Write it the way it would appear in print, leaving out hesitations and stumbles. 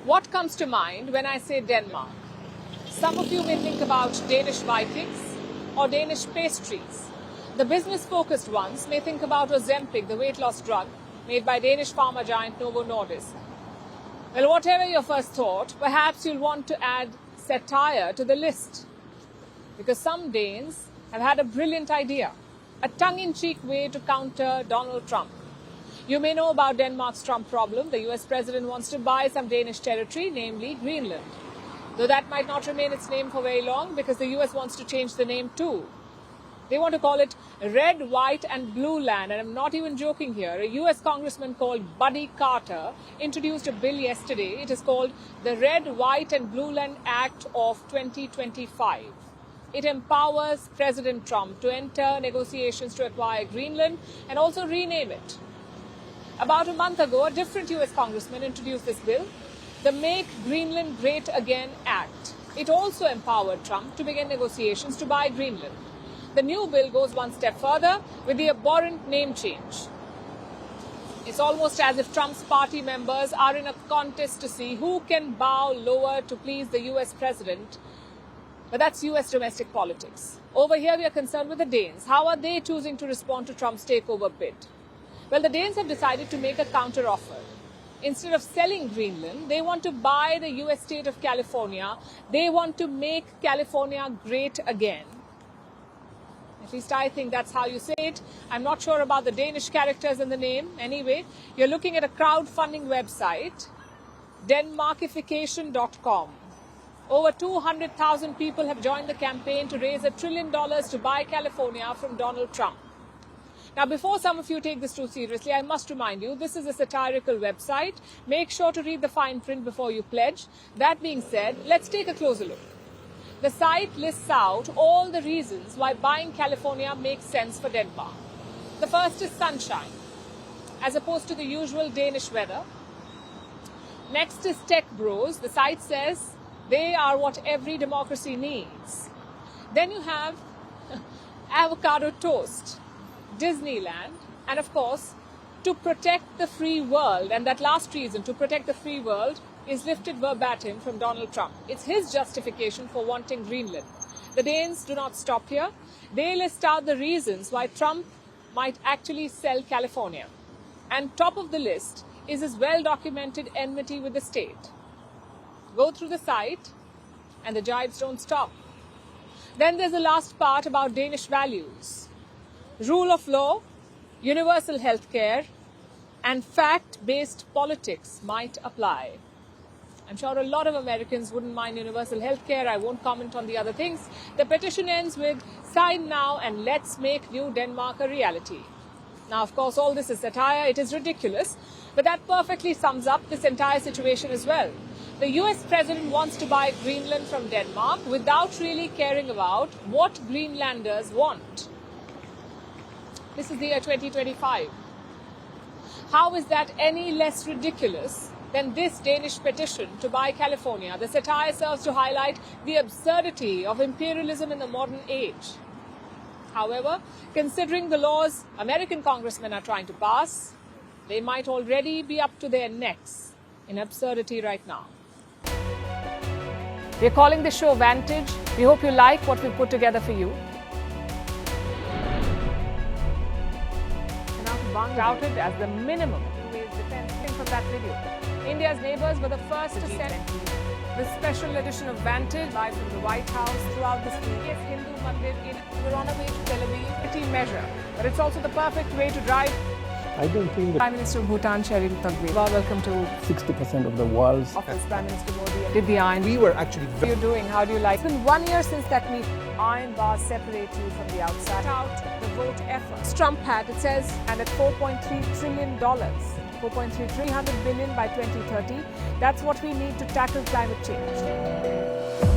What comes to mind when I say Denmark? Some of you may think about Danish Vikings or Danish pastries. The business-focused ones may think about Ozempic, the weight loss drug made by Danish pharma giant Novo Nordisk. Well, whatever your first thought, perhaps you'll want to add satire to the list. Because some Danes have had a brilliant idea, a tongue-in-cheek way to counter Donald Trump. You may know about Denmark's Trump problem. The US president wants to buy some Danish territory, namely Greenland. Though that might not remain its name for very long because the US wants to change the name too. They want to call it Red, White and Blue Land. And I'm not even joking here. A US congressman called Buddy Carter introduced a bill yesterday. It is called the Red, White and Blue Land Act of 2025. It empowers President Trump to enter negotiations to acquire Greenland and also rename it. About a month ago, a different US congressman introduced this bill, the Make Greenland Great Again Act. It also empowered Trump to begin negotiations to buy Greenland. The new bill goes one step further with the abhorrent name change. It's almost as if Trump's party members are in a contest to see who can bow lower to please the US president. But that's US domestic politics. Over here, we are concerned with the Danes. How are they choosing to respond to Trump's takeover bid? Well, the Danes have decided to make a counter-offer. Instead of selling Greenland, they want to buy the US state of California. They want to make California great again. At least I think that's how you say it. I'm not sure about the Danish characters in the name. Anyway, you're looking at a crowdfunding website, denmarkification.com. Over 200,000 people have joined the campaign to raise $1 trillion to buy California from Donald Trump. Now, before some of you take this too seriously, I must remind you, this is a satirical website. Make sure to read the fine print before you pledge. That being said, let's take a closer look. The site lists out all the reasons why buying California makes sense for Denmark. The first is sunshine, as opposed to the usual Danish weather. Next is tech bros. The site says they are what every democracy needs. Then you have avocado toast, Disneyland, and of course, to protect the free world. And that last reason, to protect the free world, is lifted verbatim from Donald Trump. It's his justification for wanting Greenland. The Danes do not stop here. They list out the reasons why Trump might actually sell California. And top of the list is his well-documented enmity with the state. Go through the site and the jibes don't stop. Then there's the last part about Danish values. Rule of law, universal health care, and fact-based politics might apply. I'm sure a lot of Americans wouldn't mind universal health care. I won't comment on the other things. The petition ends with, sign now and let's make new Denmark a reality. Now, of course, all this is satire. It is ridiculous. But that perfectly sums up this entire situation as well. The US president wants to buy Greenland from Denmark without really caring about what Greenlanders want. This is the year 2025. How is that any less ridiculous than this Danish petition to buy California? The satire serves to highlight the absurdity of imperialism in the modern age. However, considering the laws American congressmen are trying to pass, they might already be up to their necks in absurdity right now. We're calling the show Vantage. We hope you like what we put together for you. Touted as the minimum defense from that video. India's neighbors were the first to send the special edition of Vantage live from the White House throughout this week. Yes, Hindu Mandir in we're on our way to Tel Aviv. City measure, but it's also the perfect way to drive. I don't think that Prime Minister of Bhutan, Sherin Tagwe. Welcome to 60% of the world's office. Prime Minister Modi did the iron. We were actually How are you doing? How do you like? It's been 1 year since that meeting. Iron bars separate you from the outside. Out the vote efforts. Trump had, it says, and at $4.3 trillion. 300 billion by 2030. That's what we need to tackle climate change.